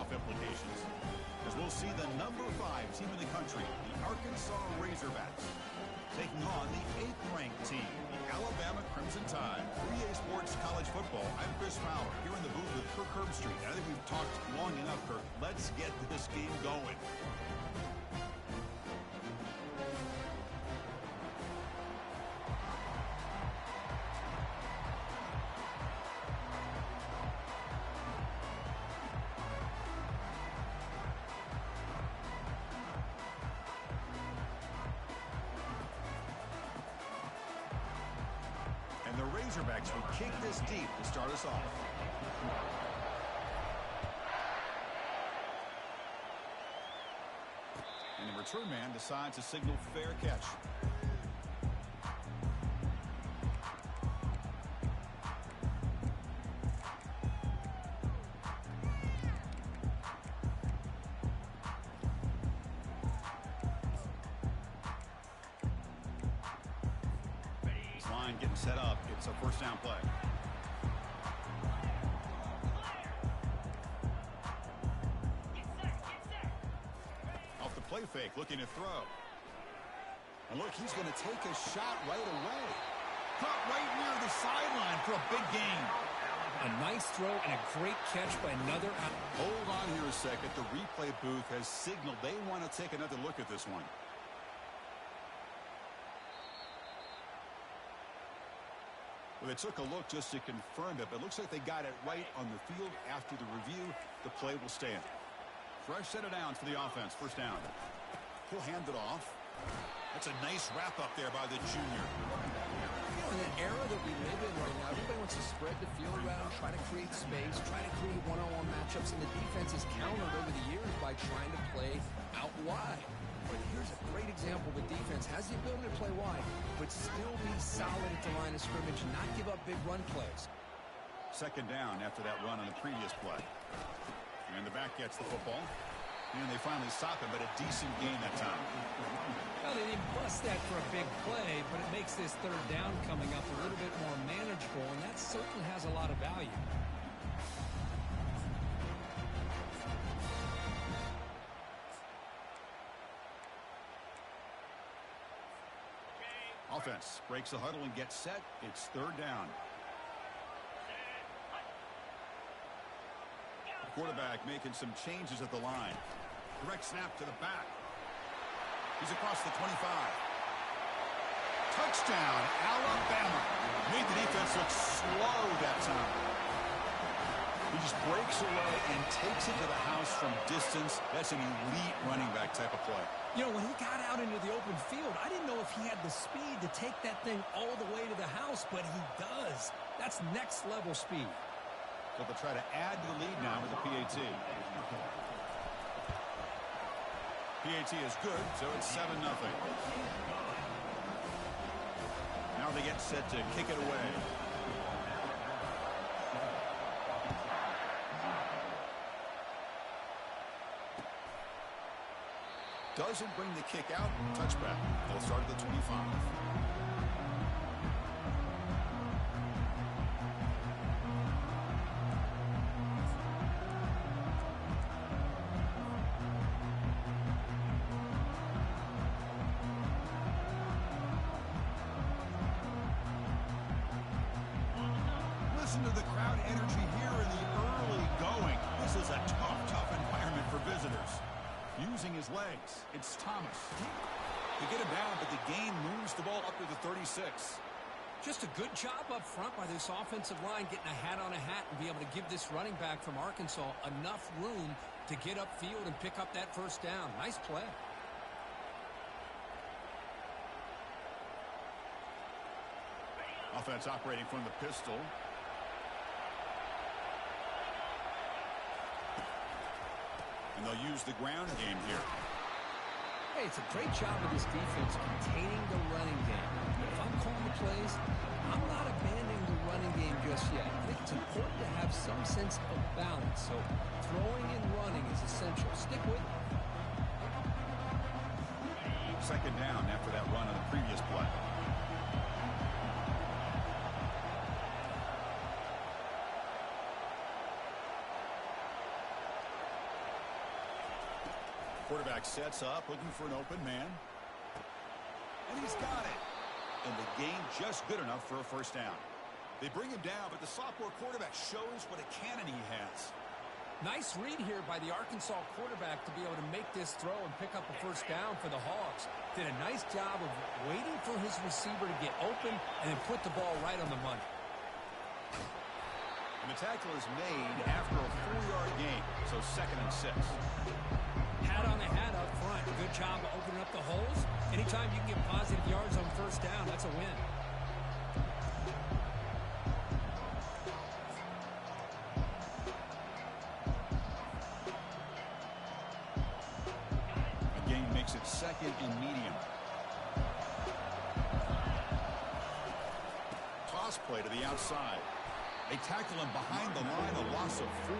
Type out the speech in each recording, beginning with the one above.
playoff implications, as we'll see the number 5 team in the country, the Arkansas Razorbacks, taking on the 8th-ranked team, the Alabama Crimson Tide. For EA Sports College Football, I'm Chris Fowler, here in the booth with Kirk Herbstreit. I think we've talked long enough, Kirk. Let's get this game going. And the Razorbacks will kick this deep to start us off. And the return man decides to signal fair catch. Line getting set up. It's a first down play. Off the play fake, looking to throw. And look, he's going to take a shot right away. Caught right near the sideline for a big gain. A nice throw and a great catch by another. Hold on here a second. The replay booth has signaled they want to take another look at this one. Well, they took a look just to confirm it, but it looks like they got it right on the field. After the review, the play will stand. Fresh set of downs for the offense. First down. He'll hand it off. That's a nice wrap-up there by the junior. You know, in an era that we live in right now, everybody wants to spread the field around, try to create space, try to create one-on-one matchups, and the defense has countered over the years by trying to play out wide. But here's a great example. The defense has the ability to play wide, but still be solid at the line of scrimmage and not give up big run plays. Second down after that run on the previous play. And the back gets the football. And they finally stop him, but a decent gain that time. Well, they didn't bust that for a big play, but it makes this third down coming up a little bit more manageable, and that certainly has a lot of value. Offense breaks the huddle and gets set. It's third down. The quarterback making some changes at the line. Direct snap to the back. He's across the 25. Touchdown, Alabama. Made the defense look slow that time. He just breaks away and takes it to the house from distance. That's an elite running back type of play. You know, when he got out into the open field, I didn't know if he had the speed to take that thing all the way to the house, but he does. That's next level speed. So they'll try to add to the lead now with the PAT. PAT is good, so it's 7-0. Now they get set to kick it away. Doesn't bring the kick out. Touchback. They'll start at the 25. Listen to the crowd energy here in the early going. This is a tough environment for visitors. Using his legs, it's Thomas. They get him down, but the gain moves the ball up to the 36. Just a good job up front by this offensive line, getting a hat on a hat and be able to give this running back from Arkansas enough room to get upfield and pick up that first down. Nice play. Offense operating from the pistol. And they'll use the ground game here. Hey, it's a great job of this defense containing the running game. But if I'm calling the plays, I'm not abandoning the running game just yet. I think it's important to have some sense of balance. So throwing and running is essential. Stick with it. Second down after that run on the previous play. Quarterback sets up, looking for an open man. And he's got it. And the gain just good enough for a first down. They bring him down, but the sophomore quarterback shows what a cannon he has. Nice read here by the Arkansas quarterback to be able to make this throw and pick up a first down for the Hogs. Did a nice job of waiting for his receiver to get open and then put the ball right on the money. And the tackle is made after a 4-yard gain, so 2nd and 6. Hat on the hat up front. Good job of opening up the holes. Anytime you can get positive yards on first down, that's a win. Makes it 2nd and medium. Toss play to the outside. They tackle him behind the line, a loss of 4.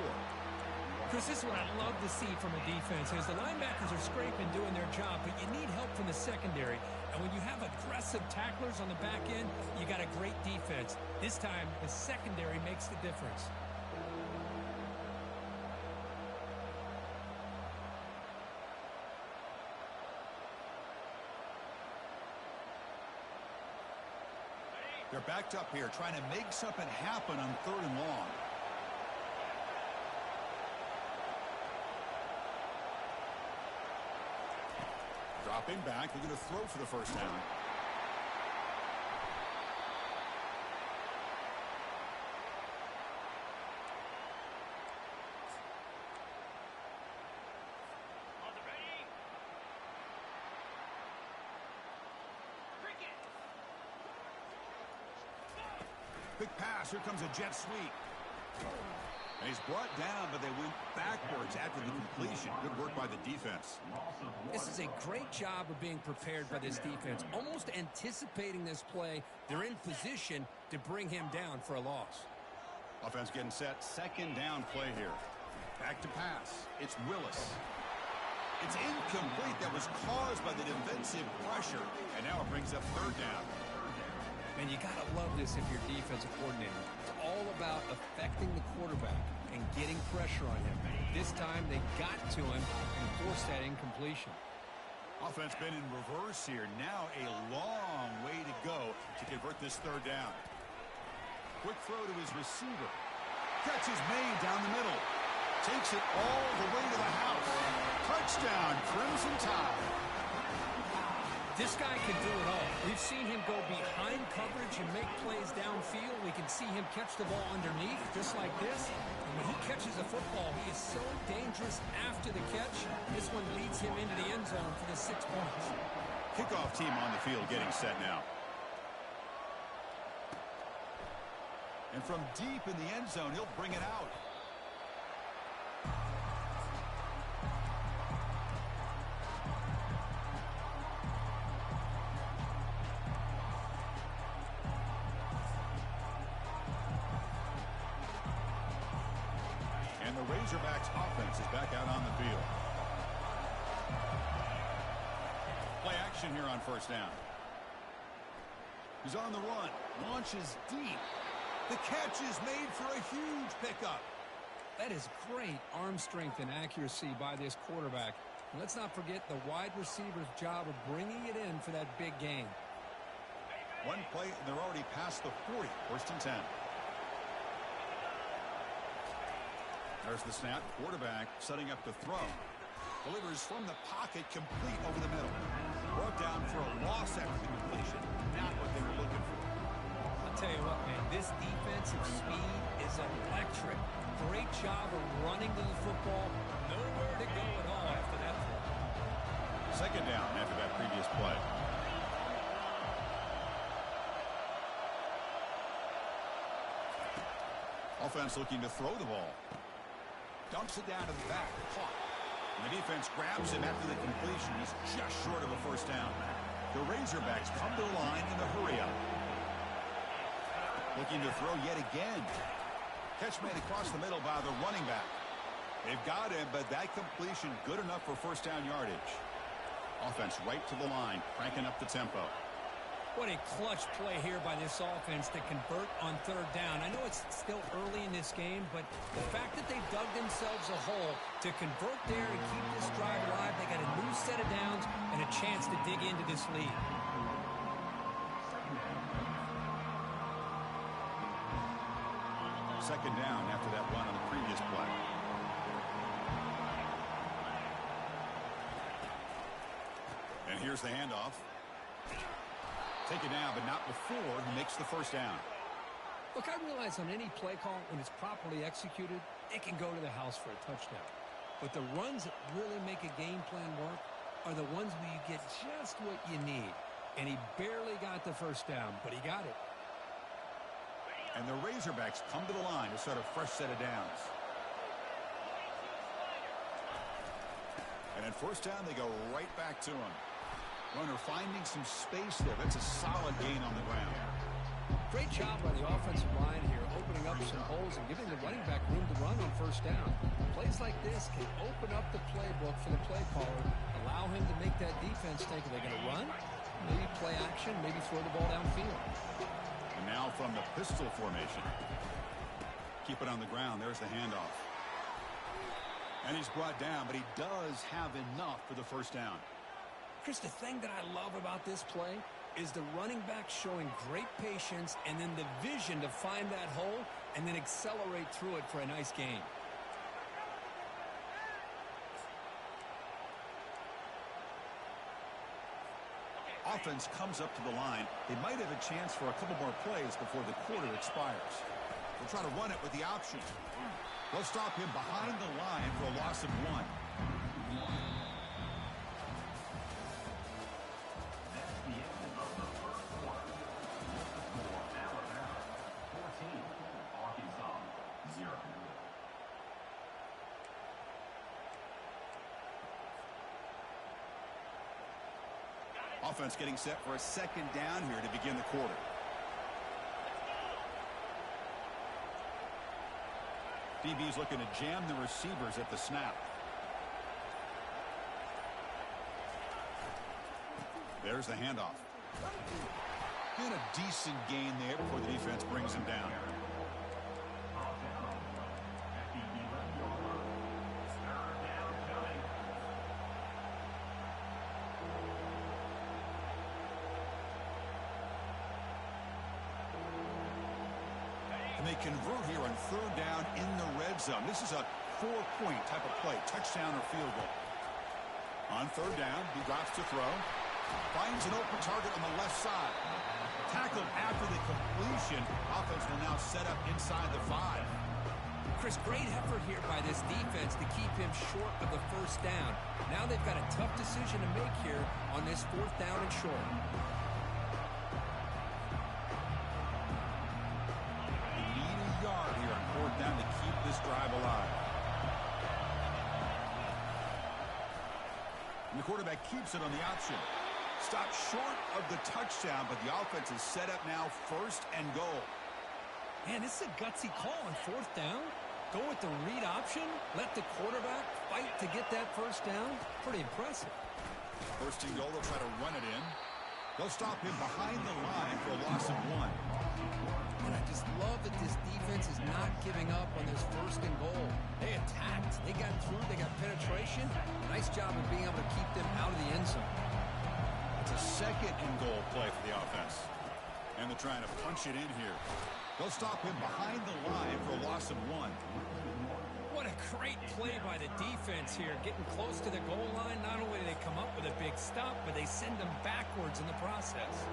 Chris, this is what I love to see from a defense is the linebackers are scraping, doing their job, but you need help from the secondary. And when you have aggressive tacklers on the back end, you got a great defense. This time, the secondary makes the difference. They're backed up here, trying to make something happen on 3rd and long. Dropping back, looking to throw for the first down. Big pass. Here comes a jet sweep. And he's brought down, but they went backwards after the completion. Good work by the defense. This is a great job of being prepared by this defense. Almost anticipating this play. They're in position to bring him down for a loss. Offense getting set. 2nd down play here. Back to pass. It's Willis. It's incomplete. That was caused by the defensive pressure. And now it brings up 3rd down. Man, you got to love this if you're defensive coordinator. It's all about affecting the quarterback and getting pressure on him. This time they got to him and forced that incompletion. Offense been in reverse here. Now a long way to go to convert this 3rd down. Quick throw to his receiver. Catch is made down the middle. Takes it all the way to the house. Touchdown, Crimson Tide. This guy can do it all. We've seen him go behind coverage and make plays downfield. We can see him catch the ball underneath, just like this. And when he catches a football, he is so dangerous after the catch. This one leads him into the end zone for the 6 points. Kickoff team on the field getting set now. And from deep in the end zone, he'll bring it out. The Razorbacks offense is back out on the field. Play action here on 1st down. He's on the run. Launches deep. The catch is made for a huge pickup. That is great arm strength and accuracy by this quarterback. And let's not forget the wide receiver's job of bringing it in for that big gain. One play, and they're already past the 40. 1st and 10. There's the snap. Quarterback setting up the throw. Delivers from the pocket, complete over the middle. Brought down for a loss after the completion. Not what they were looking for. I'll tell you what, man. This defensive speed is electric. Great job of running to the football. Nowhere to go at all after that throw. 2nd down after that previous play. Offense looking to throw the ball. Dumps it down to the back. Caught. And the defense grabs him after the completion. He's just short of a 1st down. The Razorbacks come to the line in a hurry-up. Looking to throw yet again. Catch made across the middle by the running back. They've got him, but that completion good enough for 1st down yardage. Offense right to the line, cranking up the tempo. What a clutch play here by this offense to convert on third down. I know it's still early in this game, but the fact that they dug themselves a hole to convert there and keep this drive alive, they got a new set of downs and a chance to dig into this lead. Second down after that run on the previous play. And here's the handoff. Taken down, but not before he makes the first down. Look, I realize on any play call, when it's properly executed, it can go to the house for a touchdown. But the runs that really make a game plan work are the ones where you get just what you need. And he barely got the first down, but he got it. And the Razorbacks come to the line to start a fresh set of downs. And at first down, they go right back to him. Runner finding some space there. That's a solid gain on the ground. Great job by the offensive line here, opening up some holes and giving the running back room to run on first down. Plays like this can open up the playbook for the play caller, allow him to make that defense think, are they going to run? Maybe play action, maybe throw the ball downfield. And now from the pistol formation. Keep it on the ground. There's the handoff. And he's brought down, but he does have enough for the first down. Chris, the thing that I love about this play is the running back showing great patience and then the vision to find that hole and then accelerate through it for a nice gain. Offense comes up to the line. They might have a chance for a couple more plays before the quarter expires. They'll try to run it with the option. They'll stop him behind the line for a loss of 1. Offense getting set for a second down here to begin the quarter. DB's looking to jam the receivers at the snap. There's the handoff. And a decent gain there before the defense brings him down. They convert here on third down in the red zone. This is a 4-point type of play, touchdown or field goal. On third down, he drops to throw. Finds an open target on the left side. Tackled after the completion. Offense will now set up inside the 5. Chris, great effort here by this defense to keep him short of the first down. Now they've got a tough decision to make here on this fourth down and short. Down to keep this drive alive. And the quarterback keeps it on the option. Stopped short of the touchdown, but the offense is set up now first and goal. Man, this is a gutsy call on fourth down. Go with the read option. Let the quarterback fight to get that first down. Pretty impressive. First and goal, they'll try to run it in. They'll stop him behind the line for a loss of 1. And I just love that this defense is not giving up on this first and goal. They attacked. They got through. They got penetration. Nice job of being able to keep them out of the end zone. It's a second and goal play for the offense. And they're trying to punch it in here. They'll stop him behind the line for a loss of 1. What a great play by the defense here. Getting close to the goal line. Not only do they come up with a big stop, but they send them backwards in the process.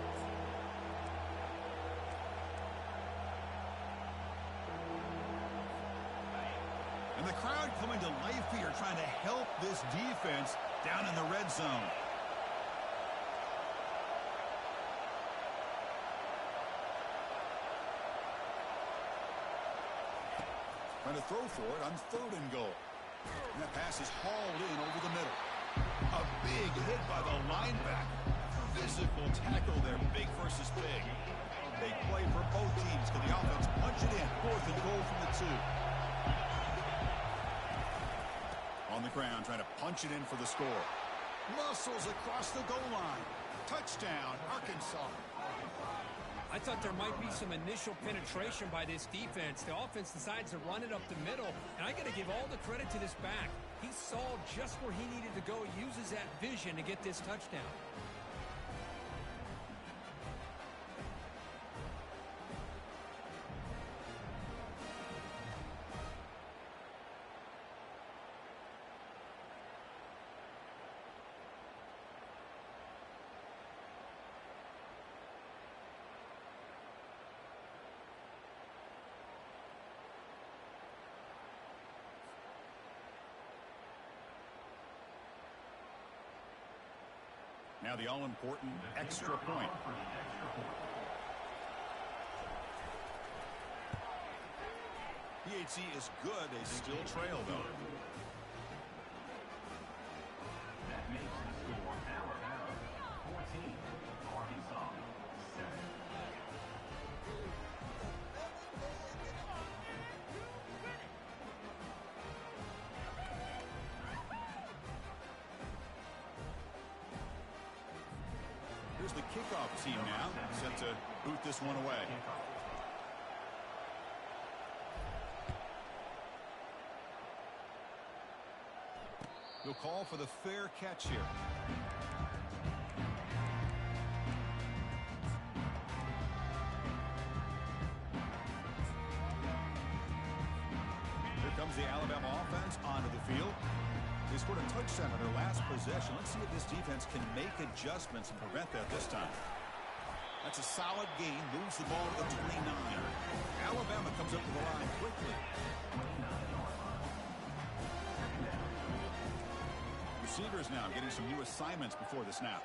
And the crowd coming to life here, trying to help this defense down in the red zone. Trying to throw for it on third and goal. And that pass is hauled in over the middle. A big hit by the linebacker. Physical tackle there, big versus big. Big play for both teams. Can the offense punch it in? Fourth and goal from the 2. On the ground, trying to punch it in for the score. Muscles across the goal line. Touchdown, Arkansas. I thought there might be some initial penetration by this defense. The offense decides to run it up the middle, and I got to give all the credit to this back. He saw just where he needed to go, uses that vision to get this touchdown. Now the all-important extra point. PHC is good. They still trail, though. That makes the score Alabama 14, Arkansas 7. Here's the kickoff team now, set to boot this one away. He'll call for the fair catch here. Here comes the Alabama offense onto the field. They scored a touchdown on their last possession. Let's see if this defense can make adjustments and prevent that this time. That's a solid gain. Moves the ball to the 29. Alabama comes up to the line quickly. Receivers now getting some new assignments before the snap.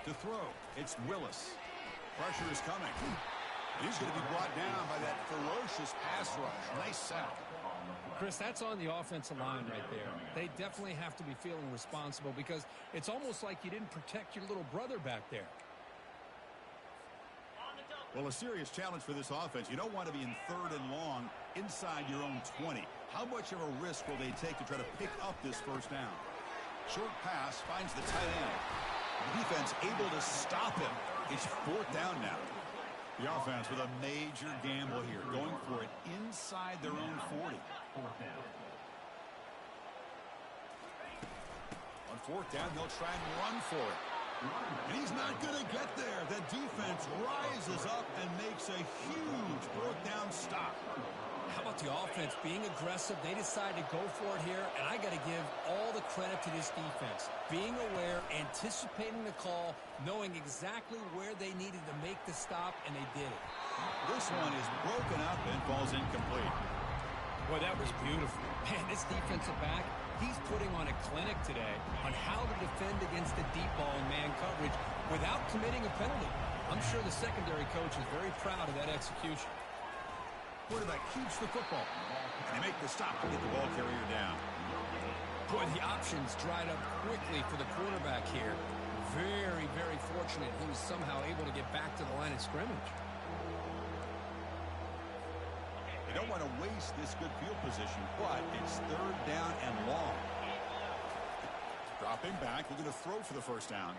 To throw, it's Willis. Pressure is coming. He's going to be brought down by that ferocious pass rush. Nice sack. Chris, that's on the offensive line right there. They definitely have to be feeling responsible because it's almost like you didn't protect your little brother back there. Well, a serious challenge for this offense. You don't want to be in 3rd and long inside your own 20. How much of a risk will they take to try to pick up this first down? Short pass finds the tight end. The defense able to stop him. It's 4th down now. The offense with a major gamble here, going for it inside their own 40. On 4th down, they'll try and run for it. And he's not going to get there. The defense rises up and makes a huge 4th down stop. How about the offense being aggressive? They decide to go for it here, and I got to give all the credit to this defense. Being aware, anticipating the call, knowing exactly where they needed to make the stop, and they did it. This one is broken up and falls incomplete. Boy, that was beautiful. Man, this defensive back, he's putting on a clinic today on how to defend against the deep ball and man coverage without committing a penalty. I'm sure the secondary coach is very proud of that execution. Quarterback keeps the football. And they make the stop to get the ball carrier down. Boy, the options dried up quickly for the quarterback here. Very, very fortunate he was somehow able to get back to the line of scrimmage. They don't want to waste this good field position, but it's 3rd down and long. Dropping back, they're going to throw for the first down.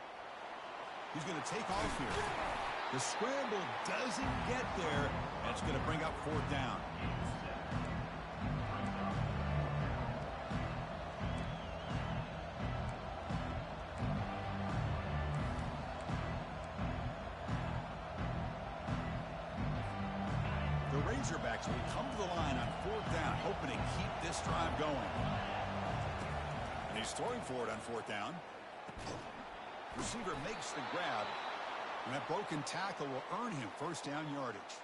He's going to take off here. The scramble doesn't get there. That's going to bring up 4th down. The Razorbacks will come to the line on 4th down, hoping to keep this drive going. And he's throwing for it on 4th down. Receiver makes the grab. And that broken tackle will earn him 1st down yardage.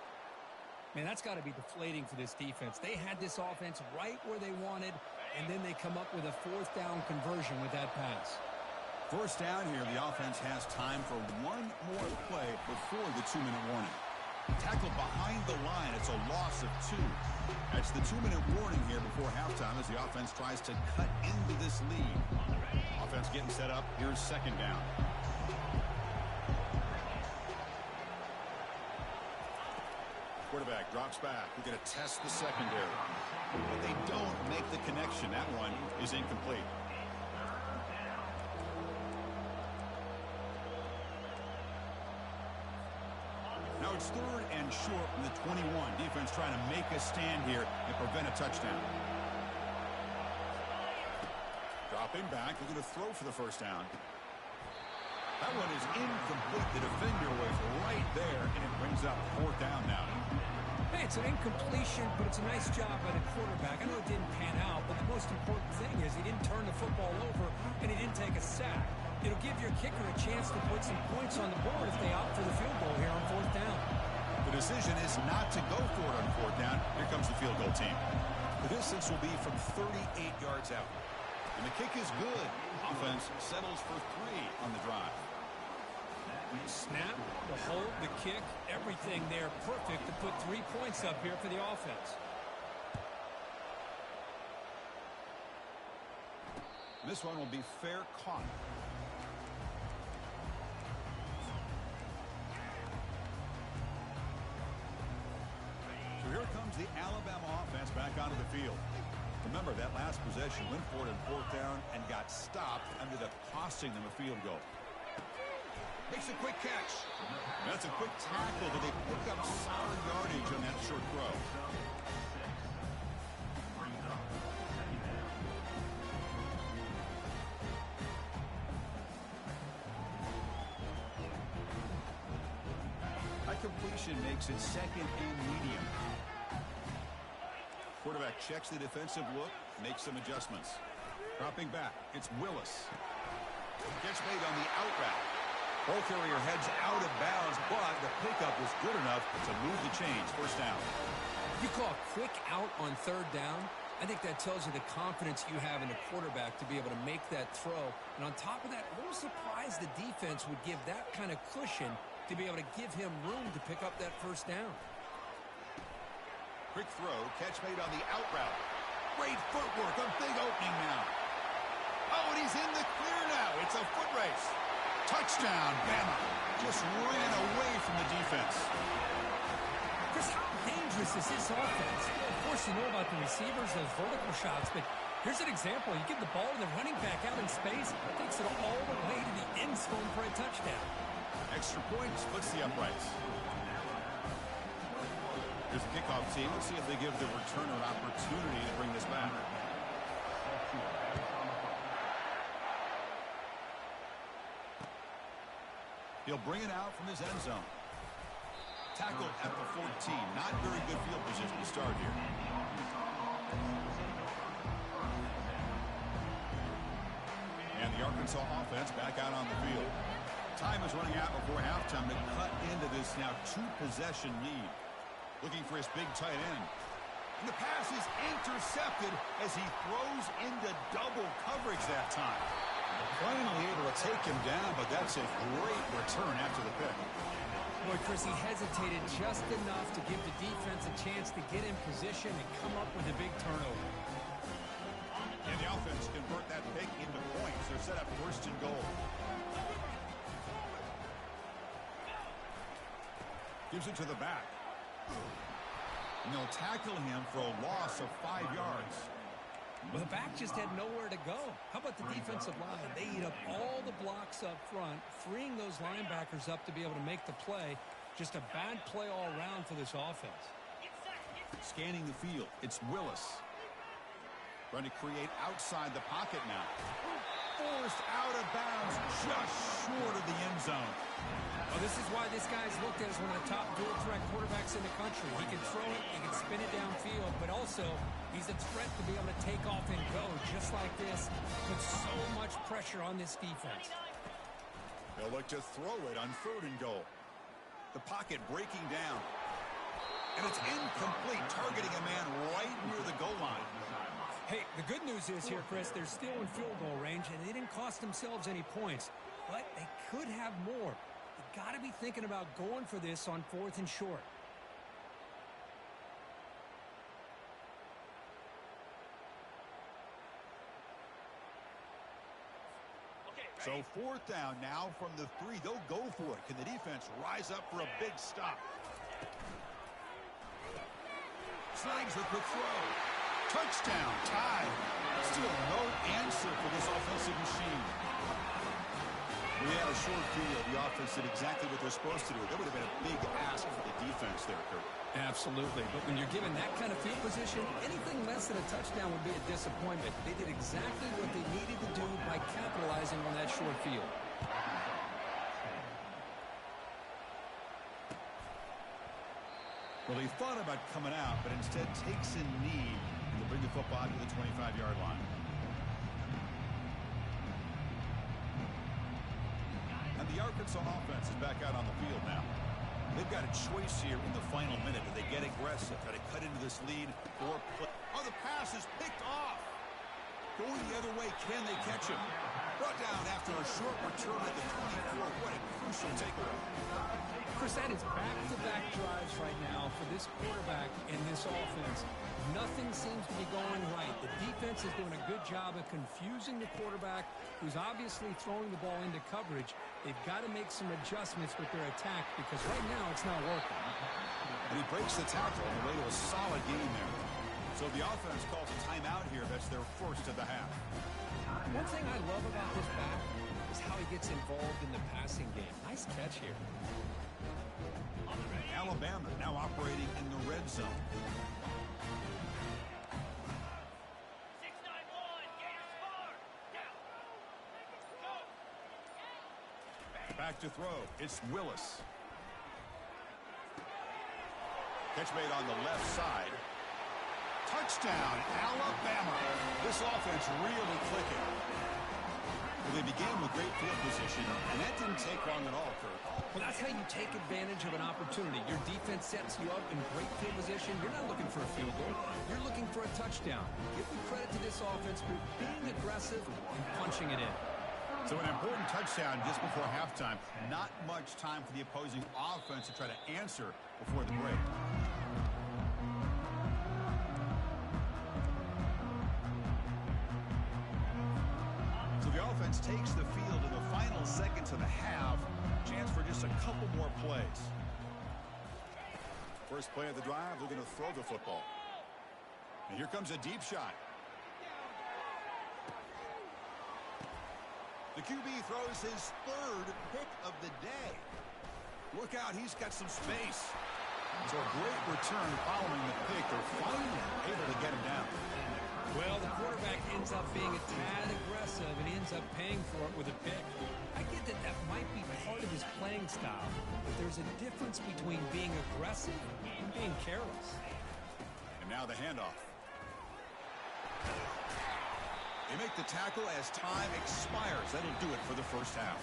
Man, that's got to be deflating for this defense. They had this offense right where they wanted, and then they come up with a 4th down conversion with that pass. 1st down here, the offense has time for one more play before the 2-minute warning. Tackle behind the line, it's a loss of 2. That's the 2-minute warning here before halftime as the offense tries to cut into this lead. Offense getting set up, here's 2nd down. Quarterback drops back. We're going to test the secondary. But they don't make the connection. That one is incomplete. it's 3rd and short from the 21. Defense trying to make a stand here and prevent a touchdown. Dropping back, looking to throw for the first down. That one is incomplete. The defender was right there, and it brings up 4th down now. Hey, it's an incompletion, but it's a nice job by the quarterback. I know it didn't pan out, but the most important thing is he didn't turn the football over, and he didn't take a sack. It'll give your kicker a chance to put some points on the board if they opt for the field goal here on 4th down. The decision is not to go for it on 4th down. Here comes the field goal team. The distance will be from 38 yards out. And the kick is good. Offense settles for 3 on the drive. Snap, the hold, the kick, everything there perfect to put 3 points up here for the offense. This one will be fair caught. So here comes the Alabama offense back onto the field. Remember, that last possession went for it in 4th down and got stopped, ended up costing them a field goal. Makes a quick catch. That's a quick tackle, but they pick up solid yardage on that short throw. That completion makes it 2nd and medium. Quarterback checks the defensive look, makes some adjustments. Dropping back, it's Willis. Catch made on the out route. Ball carrier heads out of bounds, but the pickup was good enough to move the chains. 1st down. You call a quick out on 3rd down. I think that tells you the confidence you have in a quarterback to be able to make that throw. And on top of that, a little surprised the defense would give that kind of cushion to be able to give him room to pick up that 1st down. Quick throw, catch made on the out route. Great footwork, a big opening now. Oh, and he's in the clear now. It's a foot race. Touchdown, Bama. Just ran away from the defense. Chris, how dangerous is this offense? Of course, you know about the receivers, those vertical shots, but here's an example. You give the ball to the running back out in space, takes it all the way to the end zone for a touchdown. Extra point, splits the uprights. Here's the kickoff team. Let's see if they give the returner an opportunity to bring this back. He'll bring it out from his end zone. Tackled at the 14. Not very good field position to start here. And the Arkansas offense back out on the field. Time is running out before halftime to cut into this now 2-possession lead. Looking for his big tight end. And the pass is intercepted as he throws into double coverage that time. Finally able to take him down, but that's a great return after the pick. Boy, Chris, he hesitated just enough to give the defense a chance to get in position and come up with a big turnover. And the offense convert that pick into points. They're set up 1st and goal. Gives it to the back. And they'll tackle him for a loss of 5 yards. Well, the back just had nowhere to go. How about the defensive line? They eat up all the blocks up front, freeing those linebackers up to be able to make the play. Just a bad play all around for this offense. Scanning the field, it's Willis. Trying to create outside the pocket now. Forced out of bounds, just short of the end zone. Well, this is why this guy's looked at as one of the top dual-threat quarterbacks in the country. He can throw it, he can spin it downfield, but also he's a threat to be able to take off and go just like this. Puts so much pressure on this defense. They'll look to throw it on 3rd and goal. The pocket breaking down. And it's incomplete, targeting a man right near the goal line. Hey, the good news is here, Chris, they're still in field goal range, and they didn't cost themselves any points. But they could have more. You got to be thinking about going for this on 4th and short. So 4th down now from the 3. They'll go for it. Can the defense rise up for a big stop? Slings the quick throw. Touchdown, tied. Still no answer for this offensive machine. We had a short field. The offense did exactly what they're supposed to do. That would have been a big ask for the defense there, Kurt. Absolutely. But when you're given that kind of field position, anything less than a touchdown would be a disappointment. They did exactly what they needed to do by capitalizing on that short field. Well, he thought about coming out, but instead takes a knee to bring the football to the 25-yard line. And the Arkansas offense is back out on the field now. They've got a choice here in the final minute. Do they get aggressive, try to cut into this lead, or play? Oh, the pass is picked off. Going the other way, can they catch him? Brought down after a short return at the 24. What a crucial takeaway. Chris, that is back-to-back drives right now for this quarterback and this offense. Nothing seems to be going right. The defense is doing a good job of confusing the quarterback, who's obviously throwing the ball into coverage. They've got to make some adjustments with their attack because right now it's not working. And he breaks the tackle on the way to a solid game there. So the offense calls a timeout here. That's their first of the half. One thing I love about this back is how he gets involved in the passing game. Nice catch here. Alabama now operating in the red zone. Back to throw. It's Willis. Catch made on the left side. Touchdown, Alabama. This offense really clicking. Well, they began with great field position, and that didn't take long at all, Kurt. Well, that's how you take advantage of an opportunity. Your defense sets you up in great field position. You're not looking for a field goal. You're looking for a touchdown. Give the credit to this offense for being aggressive and punching it in. So an important touchdown just before halftime. Not much time for the opposing offense to try to answer before the break. So the offense takes the field in the final seconds of the half. Chance for just a couple more plays. First play of the drive, they're going to throw the football. And here comes a deep shot. The QB throws his third pick of the day. Look out, he's got some space. So a great return following the pick. They're finally able to get him down. Well, the quarterback ends up being a tad aggressive and ends up paying for it with a pick. I get that that might be part of his playing style, but there's a difference between being aggressive and being careless. And now the handoff. They make the tackle as time expires. That'll do it for the first half.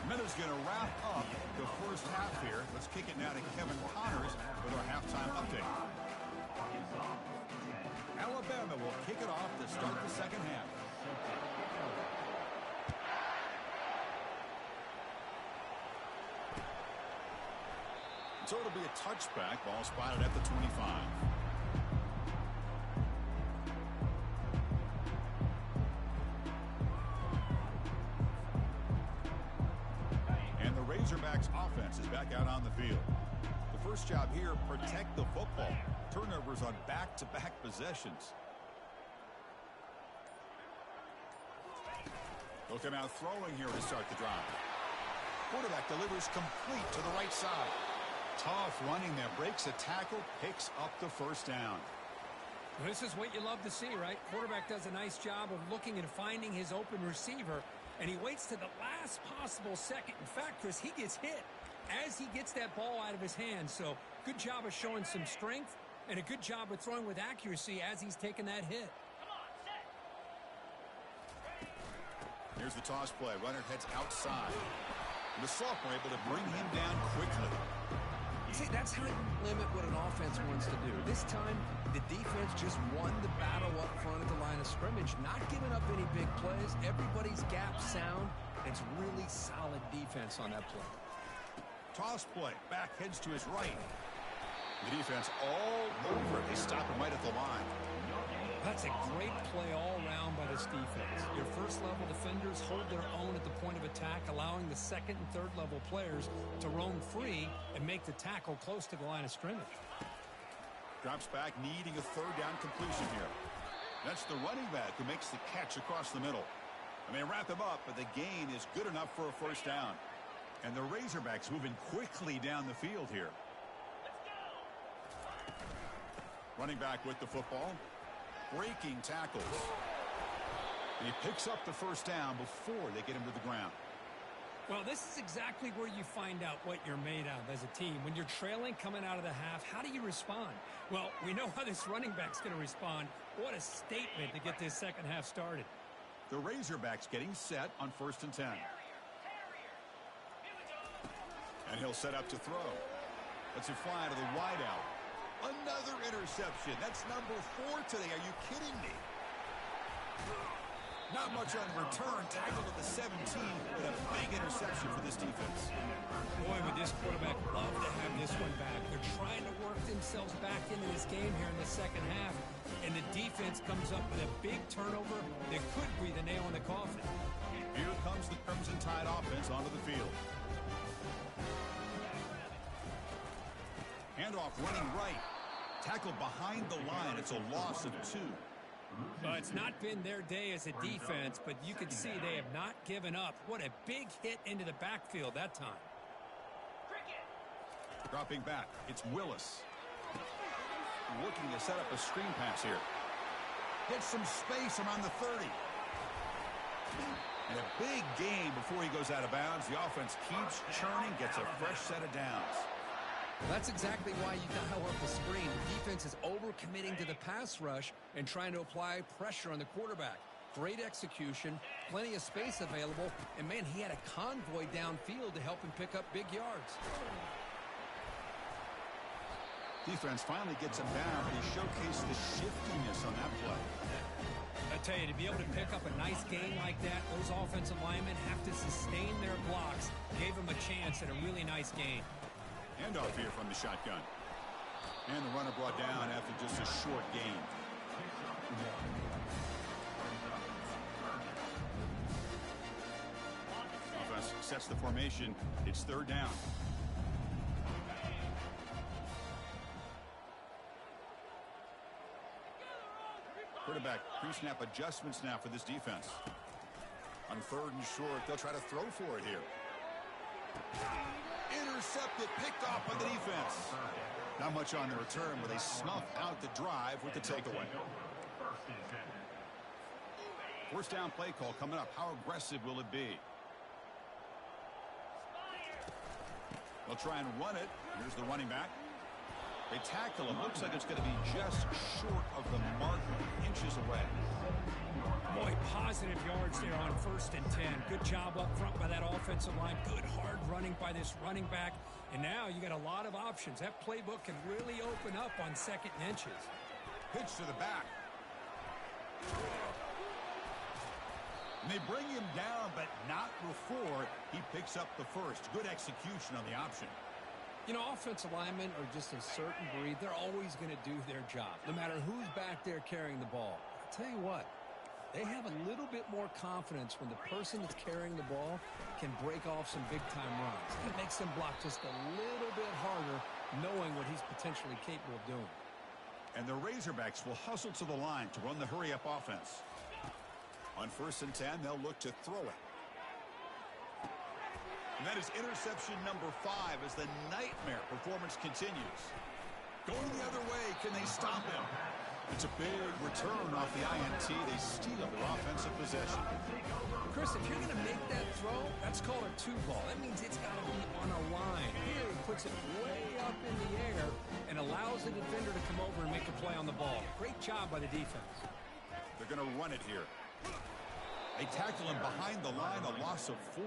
Miller's going to wrap up the first half here. Let's kick it now to Kevin Connors with our halftime update. Alabama will kick it off to start the second half. So it'll be a touchback. Ball spotted at the 25. Razorbacks offense is back out on the field. The first job here, protect the football. Turnovers on back-to-back possessions. They'll come out throwing here to start the drive. Quarterback delivers complete to the right side. Tough running there. Breaks a tackle, picks up the first down. This is what you love to see, right? Quarterback does a nice job of looking and finding his open receiver, and he waits to the last possible second. In fact, Chris, he gets hit as he gets that ball out of his hands. So good job of showing some strength and a good job of throwing with accuracy as he's taking that hit. Here's the toss play. Runner heads outside. And the sophomore able to bring him down quickly. See, that's how you limit what an offense wants to do. This time, the defense just won the battle up front at the line of scrimmage, not giving up any big plays. Everybody's gap sound. It's really solid defense on that play. Toss play. Back heads to his right. The defense all over it. They stop him right at the line. That's a great play all around by this defense. Your first-level defenders hold their own at the point of attack, allowing the second and third-level players to roam free and make the tackle close to the line of scrimmage. Drops back, needing a third down completion here. That's the running back who makes the catch across the middle. And they wrap him up, but the gain is good enough for a first down. And the Razorbacks moving quickly down the field here. Running back with the football. Breaking tackles. And he picks up the first down before they get him to the ground. Well, this is exactly where you find out what you're made of as a team. When you're trailing coming out of the half, how do you respond? Well, we know how this running back's going to respond. What a statement to get this second half started. The Razorbacks getting set on 1st and 10. And he'll set up to throw. Lets it fly to the wideout. Another interception. That's number 4 today. Are you kidding me? Not much on return. Tackled at the 17, but a big interception for this defense. Boy, would this quarterback love to have this one back. They're trying to work themselves back into this game here in the second half, and the defense comes up with a big turnover that could breathe a nail in the coffin. Here comes the Crimson Tide offense onto the field. Handoff running right. Tackled behind the line. It's a loss of 2. Well, it's not been their day as a defense, but you can see they have not given up. What a big hit into the backfield that time. Dropping back, it's Willis. Looking to set up a screen pass here. Gets some space around the 30. And a big gain before he goes out of bounds. The offense keeps churning, gets a fresh set of downs. Well, that's exactly why you dial up the screen. The defense is overcommitting to the pass rush and trying to apply pressure on the quarterback. Great execution, plenty of space available, and, man, he had a convoy downfield to help him pick up big yards. Defense finally gets him down, but he showcased the shiftiness on that play. I tell you, to be able to pick up a nice gain like that, those offensive linemen have to sustain their blocks. Gave him a chance at a really nice gain. Handoff here from the shotgun. And the runner brought down after just a short gain. Offense sets the formation. It's 3rd down. Quarterback pre-snap adjustments now for this defense. On 3rd and short, they'll try to throw for it here. Intercepted, picked off by the defense. Not much on the return, but they snuff out the drive with the takeaway. 1st down play call coming up. How aggressive will it be? They'll try and run it. Here's the running back. They tackle him. Looks like it's going to be just short of the mark, inches away. Boy, positive yards there on 1st and 10. Good job up front by that offensive line. Good hard running by this running back. And now you got a lot of options. That playbook can really open up on 2nd and inches. Pitch to the back. And they bring him down, but not before he picks up the first. Good execution on the option. You know, offensive linemen are just a certain breed. They're always going to do their job, no matter who's back there carrying the ball. I'll tell you what, they have a little bit more confidence when the person that's carrying the ball can break off some big-time runs. It makes them block just a little bit harder, knowing what he's potentially capable of doing. And the Razorbacks will hustle to the line to run the hurry-up offense. On 1st and 10, they'll look to throw it. And that is interception number 5 as the nightmare performance continues. Going the other way, can they stop him? It's a big return off the INT. They steal their offensive possession. Chris, if you're going to make that throw, that's called a 2-ball. That means it's got to be on a line. Here he puts it way up in the air and allows the defender to come over and make a play on the ball. Great job by the defense. They're going to run it here. They tackle him behind the line, a loss of 4.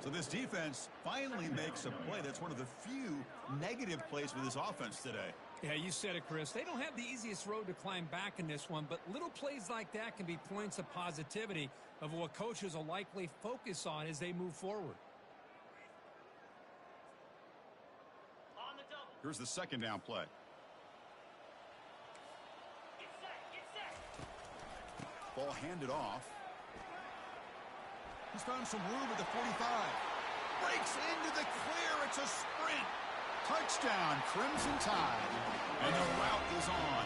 So this defense finally makes a play. That's one of the few negative plays with this offense today. Yeah, you said it, Chris. They don't have the easiest road to climb back in this one, but little plays like that can be points of positivity of what coaches will likely focus on as they move forward. Here's the 2nd down play. Ball handed off. He's found some room at the 45. Breaks into the clear. It's a sprint. Touchdown, Crimson Tide. And the route is on.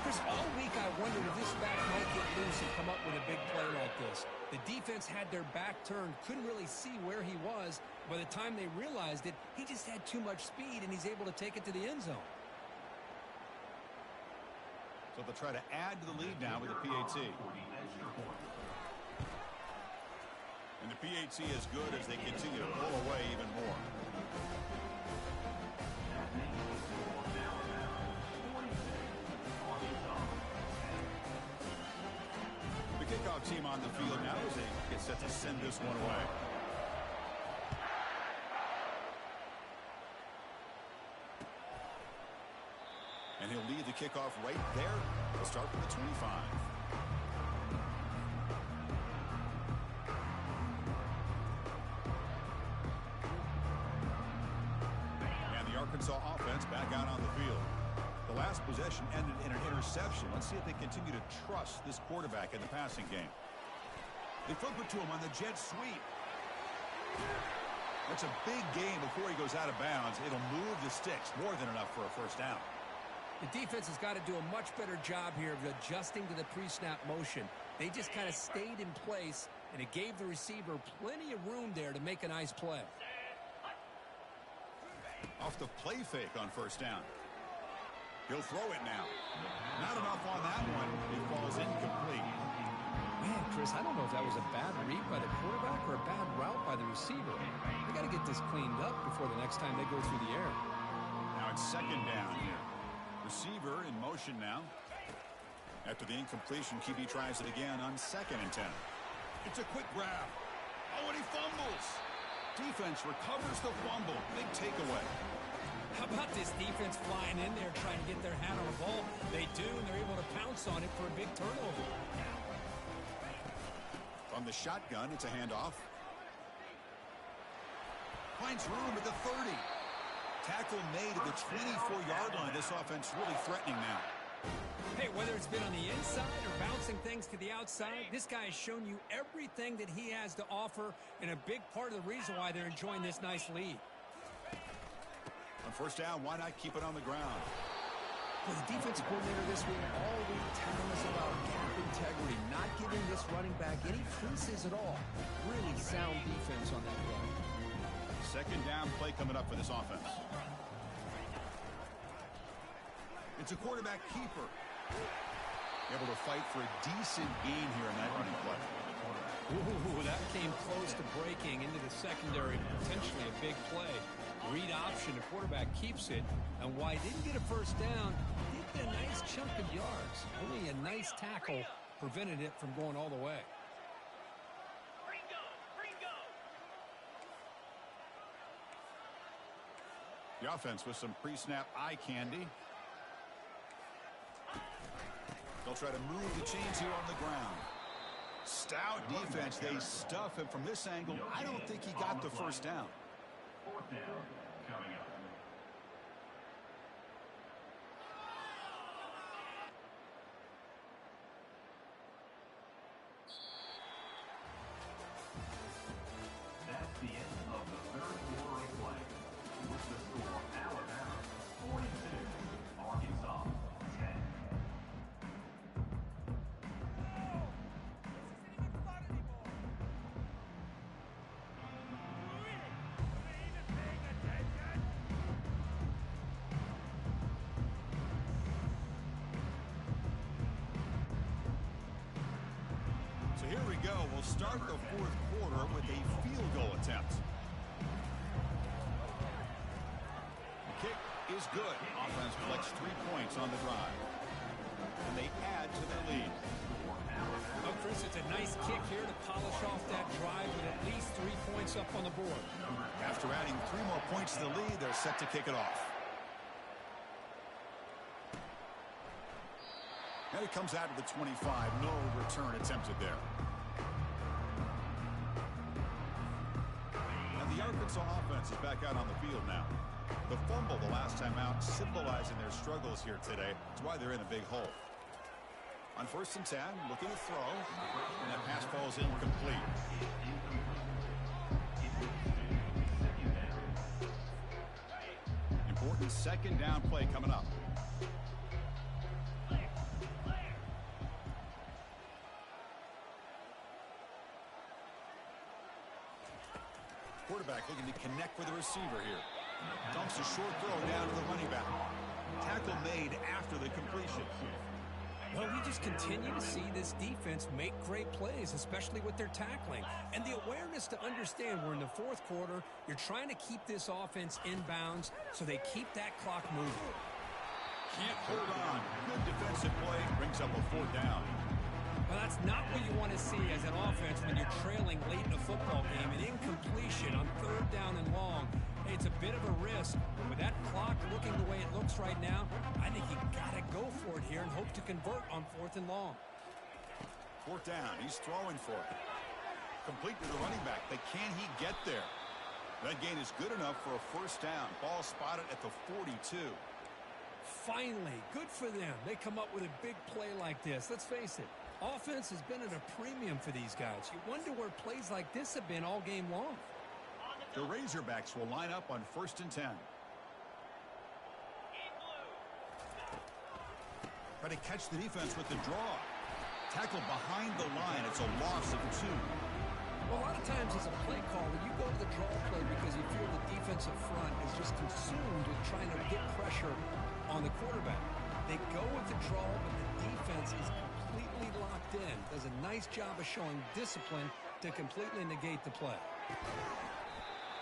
Chris, all week I wondered if this back might get loose and come up with a big play like this. The defense had their back turned, couldn't really see where he was. By the time they realized it, he just had too much speed, and he's able to take it to the end zone. So they'll try to add to the lead now with a PAT. And the PAT is good as they continue to pull away even more. The kickoff team on the field now as they get set to send this one away. And he'll lead the kickoff right there. He'll start from the 25. And the Arkansas offense back out on the field. The last possession ended in an interception. Let's see if they continue to trust this quarterback in the passing game. They flip it to him on the jet sweep. That's a big gain before he goes out of bounds. It'll move the sticks more than enough for a first down. The defense has got to do a much better job here of adjusting to the pre-snap motion. They just kind of stayed in place, and it gave the receiver plenty of room there to make a nice play. Off the play fake on first down. He'll throw it now. Not enough on that one. It falls incomplete. Man, Chris, I don't know if that was a bad read by the quarterback or a bad route by the receiver. They got to get this cleaned up before the next time they go through the air. Now it's second down here. Receiver in motion now. After the incompletion, QB tries it again on 2nd and 10. It's a quick grab. Oh, and he fumbles. Defense recovers the fumble. Big takeaway. How about this defense flying in there trying to get their hand on the ball? They do, and they're able to pounce on it for a big turnover. From the shotgun, it's a handoff. Finds room at the 30. Tackle made at the 24-yard line. This offense really threatening now. Hey, whether it's been on the inside or bouncing things to the outside, this guy has shown you everything that he has to offer, and a big part of the reason why they're enjoying this nice lead. On first down, why not keep it on the ground? Well, the defensive coordinator this week all week telling us about gap integrity, not giving this running back any creases at all. Really sound defense on that play. Second down play coming up for this offense. It's a quarterback keeper. Able to fight for a decent gain here in that running play. Ooh, that came close to breaking into the secondary. Potentially a big play. Read option. The quarterback keeps it. And while he didn't get a first down, he did get a nice chunk of yards. Only a nice tackle prevented it from going all the way. The offense with some pre-snap eye candy. They'll try to move the chains here on the ground. Stout defense. They stuff him from this angle. I don't think he got the first down. Fourth down coming up. That's the end of the third quarter of play. With the score, Alabama 42, Arkansas 10. So here we go. We'll start the fourth quarter with a field goal attempt. The kick is good. Offense collects 3 points on the drive. And they add to their lead. Oh, Chris, it's a nice kick here to polish off that drive with at least 3 points up on the board. After adding 3 more points to the lead, they're set to kick it off. And it comes out to the 25. No return attempted there. And the Arkansas offense is back out on the field now. The fumble the last time out symbolizing their struggles here today. That's why they're in a big hole. On first and 10, looking to throw. And that pass falls incomplete. Important second down play coming up. quarterback looking to connect with the receiver here. Dumps a short throw down to the running back. Tackle made after the completion. Well, we just continue to see this defense make great plays, especially with their tackling. And the awareness to understand we're in the fourth quarter, you're trying to keep this offense in bounds so they keep that clock moving. Can't hold on. Good defensive play. Brings up a fourth down. Well, that's not what you want to see as an offense when you're trailing late in a football game. An incompletion on third down and long. Hey, it's a bit of a risk. But with that clock looking the way it looks right now, I think you got to go for it here and hope to convert on fourth and long. Fourth down. He's throwing for it. Complete to the running back. But can he get there? That gain is good enough for a first down. Ball spotted at the 42. Finally, good for them. They come up with a big play like this. Let's face it. Offense has been at a premium for these guys. You wonder where plays like this have been all game long. The Razorbacks will line up on 1st and 10. Try to catch the defense with the draw. Tackle behind the line. It's a loss of 2. Well, a lot of times as a play caller, you go to the draw play because you feel the defensive front is just consumed with trying to get pressure on the quarterback. They go with the draw, but the defense is completely locked in. Does a nice job of showing discipline to completely negate the play.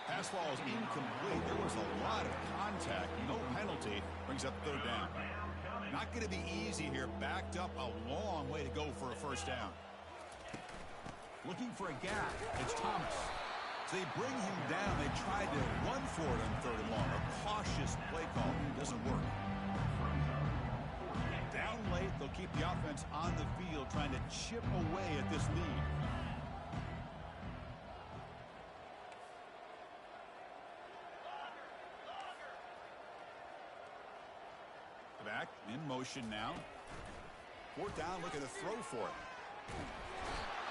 Pass ball is incomplete. There was a lot of contact. No penalty. Brings up third down. Not going to be easy here. Backed up a long way to go for a first down. Looking for a gap. It's Thomas. So they bring him down. They tried to run for it on third and long. A cautious play call. Doesn't work. Down late, they'll keep the offense on the field trying to chip away at this lead. Back in motion now. Fourth down, looking to throw for it.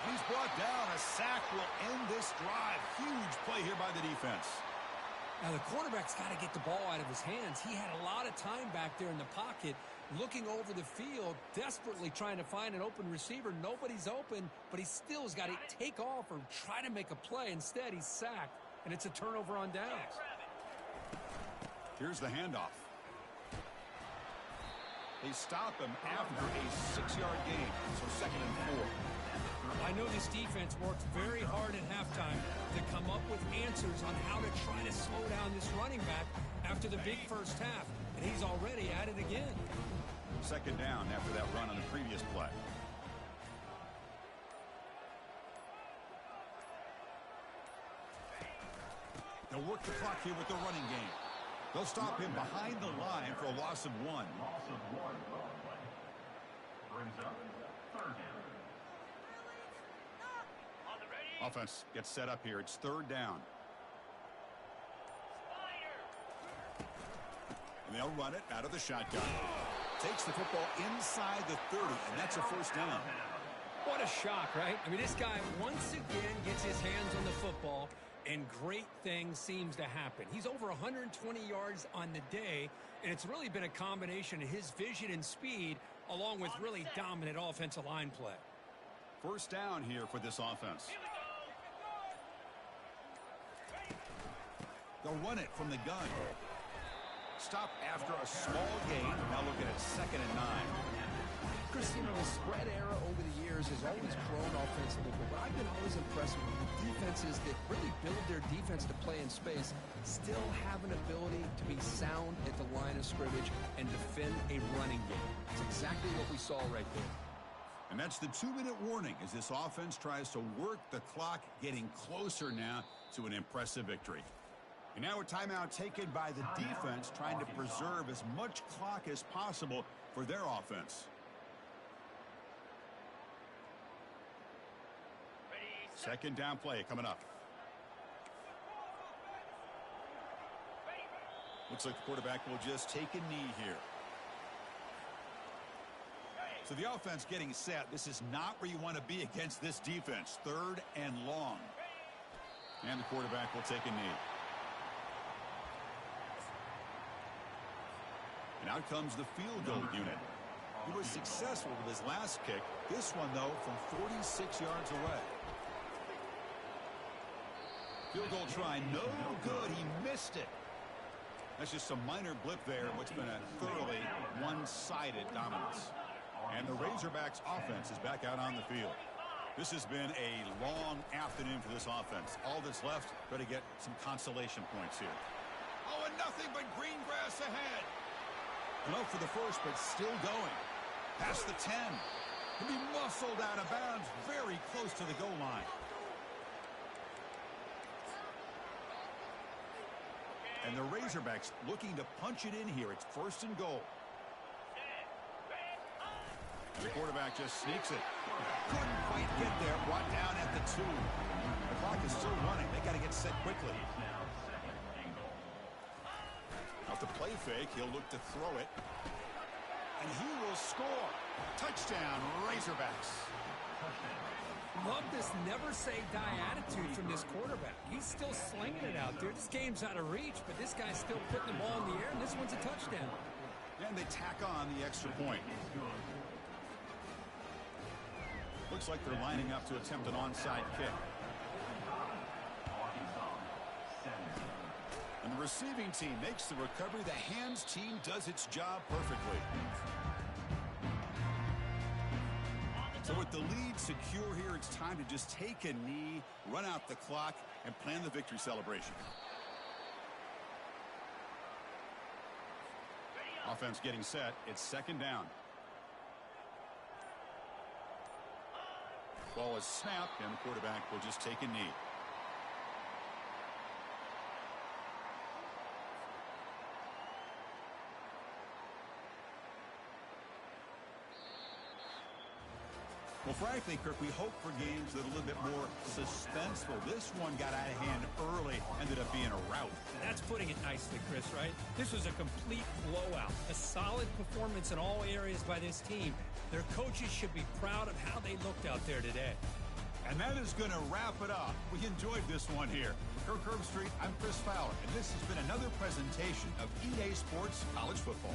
He's brought down. A sack will end this drive. Huge play here by the defense. Now, the quarterback's got to get the ball out of his hands. He had a lot of time back there in the pocket, looking over the field, desperately trying to find an open receiver. Nobody's open, but he still has got to take off or try to make a play. Instead, he's sacked, and it's a turnover on downs. Here's the handoff. They stop him after a 6-yard gain, so 2nd and 4. I know this defense worked very hard at halftime to come up with answers on how to try to slow down this running back after the big first half, and he's already at it again. 2nd down after that run on the previous play. They'll work the clock here with the running game. They'll stop him behind the line for a loss of 1. Loss of 1. Brings up third down. Offense gets set up here. It's third down. And they'll run it out of the shotgun. Takes the football inside the 30, and that's a first down. What a shock, right? I mean, this guy once again gets his hands on the football, and great things seems to happen. He's over 120 yards on the day, and it's really been a combination of his vision and speed along with really dominant offensive line play. First down here for this offense. They'll run it from the gun. Stop after a small gain. Now looking at 2nd and 9. Chris, you know, the spread era over the years has always grown offensively, but what I've been always impressed with the defenses that really build their defense to play in space still have an ability to be sound at the line of scrimmage and defend a running game. It's exactly what we saw right there. And that's the 2-minute warning as this offense tries to work the clock, getting closer now to an impressive victory. And now a timeout taken by the defense, trying to preserve as much clock as possible for their offense. Second down play coming up. Looks like the quarterback will just take a knee here. So the offense getting set. This is not where you want to be against this defense. 3rd and long. And the quarterback will take a knee. And out comes the field goal unit. He was successful with his last kick. This one, though, from 46 yards away. Field goal try, no good. He missed it. That's just a minor blip there in what's been a thoroughly one-sided dominance. And the Razorbacks offense is back out on the field. This has been a long afternoon for this offense. All that's left, try to get some consolation points here. Oh, and nothing but green grass ahead. And out for the first, but still going. Past the 10. He'll be muscled out of bounds, very close to the goal line. And the Razorbacks looking to punch it in here. It's 1st and goal. The quarterback just sneaks it. Couldn't quite get there. Brought down at the 2. The clock is still running. They got to get set quickly. Off the play fake, he'll look to throw it. And he will score. Touchdown, Razorbacks. Love this never-say-die attitude from this quarterback. He's still slinging it out there. This game's out of reach, but this guy's still putting the ball in the air, and this one's a touchdown. And they tack on the extra point. Looks like they're lining up to attempt an onside kick. And the receiving team makes the recovery. The hands team does its job perfectly. So with the lead secure here, it's time to just take a knee, run out the clock, and plan the victory celebration. Offense getting set. It's 2nd down. Ball is snapped, and the quarterback will just take a knee. Well, frankly, Kirk, we hope for games that are a little bit more suspenseful. This one got out of hand early, ended up being a rout. That's putting it nicely, Chris, right? This was a complete blowout. A solid performance in all areas by this team. Their coaches should be proud of how they looked out there today. And that is going to wrap it up. We enjoyed this one here. For Kirk Herbstreit, I'm Chris Fowler, and this has been another presentation of EA Sports College Football.